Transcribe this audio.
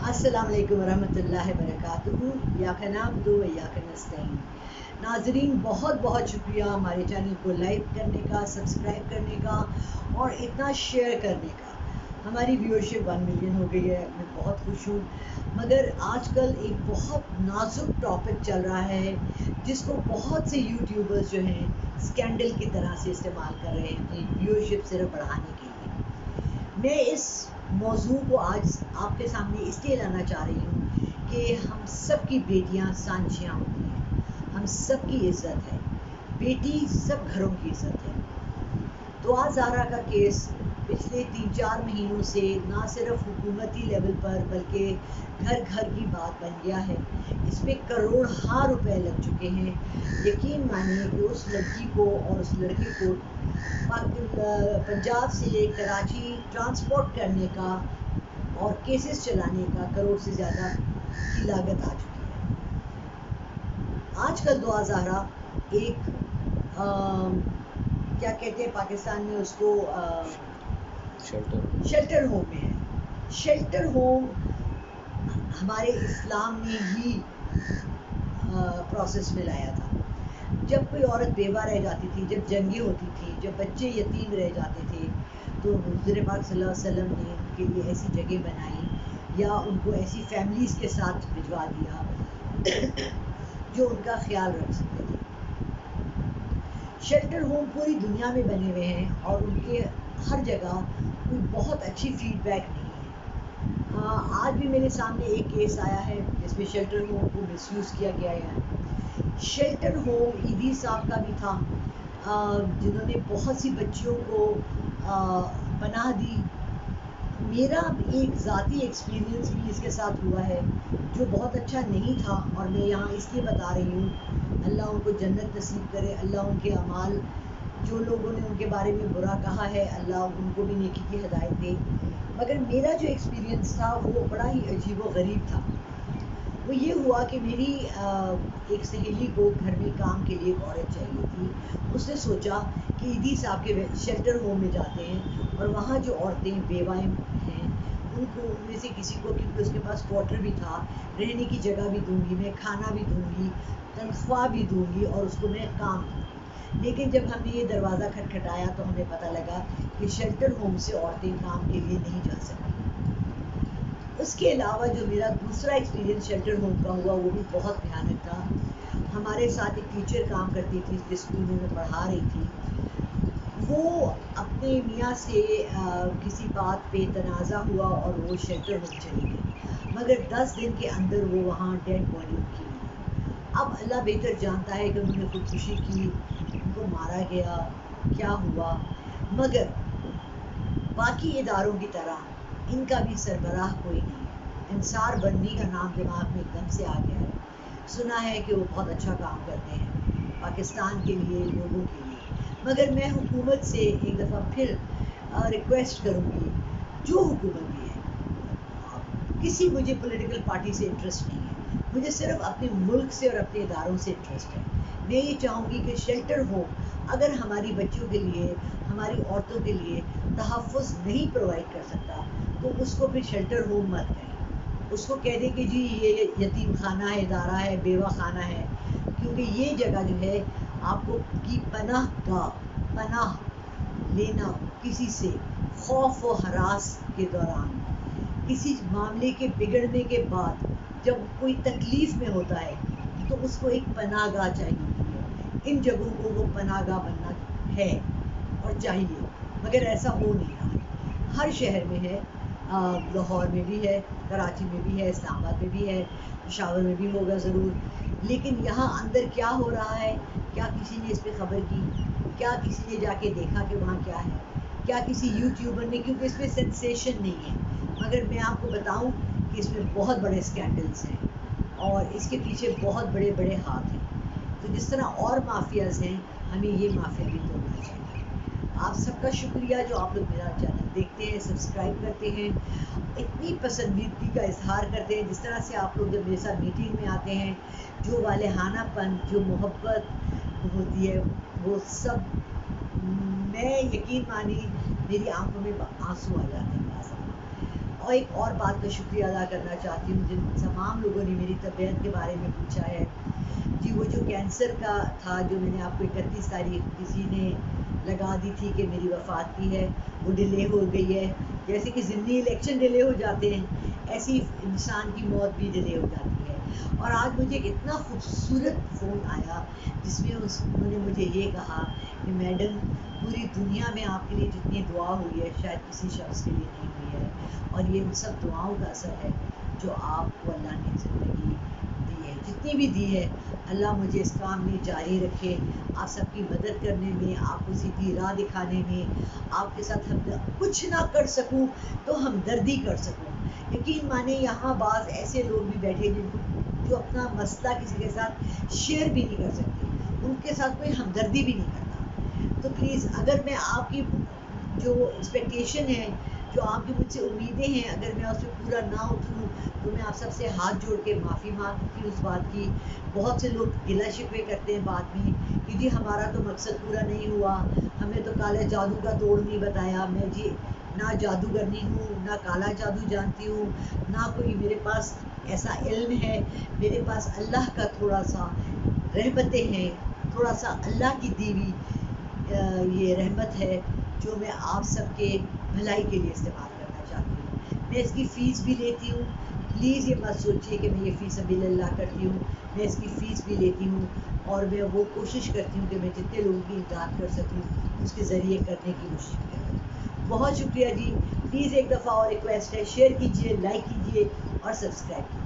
अस्सलाम वालेकुम वरहमतुल्लाहि वबरकातुहू। इय्याका नअबुदु व इय्याका नस्तईन। नाज़रीन, बहुत बहुत शुक्रिया हमारे चैनल को लाइक करने का, सब्सक्राइब करने का और इतना शेयर करने का। हमारी व्यूअरशिप 1 मिलियन हो गई है, मैं बहुत खुश हूँ। मगर आजकल एक बहुत नाजुक टॉपिक चल रहा है जिसको बहुत से यूट्यूबर्स जो हैं स्कैंडल की तरह से इस्तेमाल कर रहे हैं अपनी व्यूअरशिप सिर्फ बढ़ाने के लिए। मैं इस मौजू को आज आपके सामने इसलिए लाना चाह रही हूँ कि हम सब की बेटियाँ सांझियाँ होती हैं, हम सब की इज़्ज़त है, बेटी सब घरों की इज़्ज़त है। दुआ ज़हरा का केस पिछले 3-4 महीनों से ना सिर्फ हुकूमती लेवल पर बल्कि घर घर की बात बन गया है। इस पे करोड़ों रुपए लग चुके हैं। यकीन मानिए कि उस लड़की को और उस लड़के को पंजाब से कराची ट्रांसपोर्ट करने का और केसेस चलाने का करोड़ से ज़्यादा की लागत आ चुकी है। आजकल दुआ ज़हरा एक क्या कहते हैं पाकिस्तान में उसको शेल्टर होम में है। शेल्टर होम हमारे इस्लाम ने ही प्रोसेस में लाया था। जब कोई औरत बेवा रह जाती थी, जब जंगें होती थी, जब बच्चे यतीम रह जाते थे, तो हुज़ूर पाक सल्लल्लाहु अलैहि वसल्लम ने उनके लिए ऐसी जगह बनाई या उनको ऐसी फैमिलीज़ के साथ भिजवा दिया जो उनका ख्याल रख सकते थे। शेल्टर होम पूरी दुनिया में बने हुए हैं और उनके हर जगह कोई बहुत अच्छी फीडबैक नहीं है। आज भी मेरे सामने एक केस आया है जिसमें शेल्टर होम को मिसयूज़ किया गया है। शेल्टर होम ईदी साहब का भी था, जिन्होंने बहुत सी बच्चियों को पनाह दी। मेरा एक ज़ाती एक्सपीरियंस भी इसके साथ हुआ है जो बहुत अच्छा नहीं था और मैं यहाँ इसलिए बता रही हूँ। अल्लाह उनको जन्नत नसीब करे, अल्लाह उनके अमाल, जो लोगों ने उनके बारे में बुरा कहा है, अल्लाह उनको भी नेकी की हिदायत दे। मगर मेरा जो एक्सपीरियंस था वो बड़ा ही अजीब व गरीब था। वो ये हुआ कि मेरी एक सहेली को घर में काम के लिए एक औरत चाहिए थी। उसने सोचा कि ईदी साहब के शेल्टर होम में जाते हैं और वहाँ जो औरतें बेवाएँ हैं उनको, उनमें से किसी को, क्योंकि उसके पास क्वार्टर भी था, रहने की जगह भी दूंगी, मैं खाना भी दूंगी, तनख्वाह भी दूंगी और उसको मैं काम दूंगी। लेकिन जब हमने ये दरवाज़ा खटखटाया तो हमें पता लगा कि शेल्टर होम से औरतें काम के लिए नहीं जा सकती। उसके अलावा जो मेरा दूसरा एक्सपीरियंस शेल्टर होम का हुआ वो भी बहुत भयानक था। हमारे साथ एक टीचर काम करती थी जिस स्कूल में मैं पढ़ा रही थी। वो अपने मियाँ से किसी बात पे तनाज़ा हुआ और वो शेल्टर होम चली गई, मगर 10 दिन के अंदर वो वहाँ डेड बॉडी उनकी मिली। अब अल्लाह बेहतर जानता है कि उन्होंने खुदकुशी की, उनको मारा गया, क्या हुआ। मगर बाकी इदारों की तरह इनका भी सरबराह कोई नहीं है। इंसार बंदी का नाम दिमाग में एकदम से आ गया है। सुना है कि वो बहुत अच्छा काम करते हैं पाकिस्तान के लिए, लोगों के लिए। मगर मैं हुकूमत से एक दफ़ा फिर रिक्वेस्ट करूँगी, जो हुकूमत भी है, किसी, मुझे पॉलिटिकल पार्टी से इंटरेस्ट नहीं है, मुझे सिर्फ अपने मुल्क से और अपने इदारों से इंटरेस्ट है। मैं ये चाहूँगी कि शेल्टर होम अगर हमारी बच्चियों के लिए, हमारी औरतों के लिए तहफ़्फ़ुज़ नहीं प्रोवाइड कर सकता तो उसको फिर शेल्टर होम मत करें। उसको कह दें कि जी ये यतीम खाना है, इदारा है, बेवा खाना है। क्योंकि ये जगह जो है आपको की पनाह लेना किसी से खौफ व हरास के दौरान, किसी मामले के बिगड़ने के बाद, जब कोई तकलीफ़ में होता है तो उसको एक पनाहगाह चाहिए होती है। इन जगहों को वो पनाहगाह बनना है और चाहिए, मगर ऐसा हो नहीं रहा है। हर शहर में है, लाहौर में भी है, कराची में भी है, इस्लामाबाद में भी है, पेशावर में भी होगा ज़रूर। लेकिन यहाँ अंदर क्या हो रहा है, क्या किसी ने इस पे ख़बर की? क्या किसी ने जाके देखा कि वहाँ क्या है? क्या किसी यूट्यूबर ने, क्योंकि इसमें सेंसेशन नहीं है, मगर मैं आपको बताऊँ कि इसमें बहुत बड़े स्कैंडल्स हैं और इसके पीछे बहुत बड़े बड़े हाथ हैं। तो जिस तरह और माफियाज़ हैं, हमें ये माफिया भी तोड़ना चाहिए। आप सबका शुक्रिया जो आप लोग मेरा चैनल देखते हैं, सब्सक्राइब करते हैं, इतनी पसंदीदगी का इजहार करते हैं। जिस तरह से आप लोग जब मेरे साथ मीटिंग में आते हैं, जो वालेहानापन, जो मोहब्बत होती है, वो सब, मैं, यकीन मानिए मेरी आंखों में आंसू आ जाते हैं। और एक और बात का शुक्रिया अदा करना चाहती हूँ, जिन तमाम लोगों ने मेरी तबीयत के बारे में पूछा है। जी, वो जो कैंसर का था, जो मैंने आपको 31 तारीख किसी ने लगा दी थी कि मेरी वफ़ात की है, वो डिले हो गई है। जैसे कि ज़िमनी इलेक्शन डिले हो जाते हैं, ऐसी इंसान की मौत भी डिले हो जाती है। और आज मुझे एक इतना खूबसूरत फ़ोन आया जिसमें उन्होंने मुझे ये कहा कि मैडम, पूरी दुनिया में आपके लिए जितनी दुआ हुई है शायद किसी शख्स के लिए नहीं हुई है, और ये उन सब दुआओं का असर है जो आपको अल्लाह ने ज़िंदगी दी है, जितनी भी दी है। अल्लाह मुझे इस काम में जारी रखे, आप सबकी मदद करने में, आपको सीधी राह दिखाने में, आपके साथ हम कुछ ना कर सकूं तो हमदर्दी कर सकूं। यकीन माने, यहाँ बाज़ ऐसे लोग भी बैठे जिनको जो अपना मसला किसी के साथ शेयर भी नहीं कर सकते, उनके साथ कोई हमदर्दी भी नहीं करता। तो प्लीज़, अगर मैं आपकी जो एक्सपेक्टेशन है, जो आपकी मुझसे उम्मीदें हैं, अगर मैं उस पर पूरा ना उतरूँ तो मैं आप सबसे हाथ जोड़ के माफ़ी मांगती हूँ उस बात की। बहुत से लोग गिला शिकवे करते हैं बाद में कि जी हमारा तो मकसद पूरा नहीं हुआ, हमें तो काले जादू का तोड़ नहीं बताया। मैं जी ना जादूगरनी हूँ, ना काला जादू जानती हूँ, ना कोई मेरे पास ऐसा इल्म है। मेरे पास अल्लाह का थोड़ा सा रहमतें हैं, थोड़ा सा अल्लाह की दी हुई ये रहमत है जो मैं आप सबके भलाई के लिए इस्तेमाल करना चाहती हूँ। मैं इसकी फ़ीस भी लेती हूँ। प्लीज़ ये मत सोचिए कि मैं ये फ़ीस सबिलिल्लाह करती हूँ, मैं इसकी फ़ीस भी लेती हूँ, और मैं वो कोशिश करती हूँ कि मैं जितने लोगों की इमदाद कर सकूँ उसके ज़रिए करने की कोशिश करूँ। बहुत शुक्रिया जी। प्लीज़ एक दफ़ा और रिक्वेस्ट है, शेयर कीजिए, लाइक कीजिए और सब्सक्राइब कीजिए।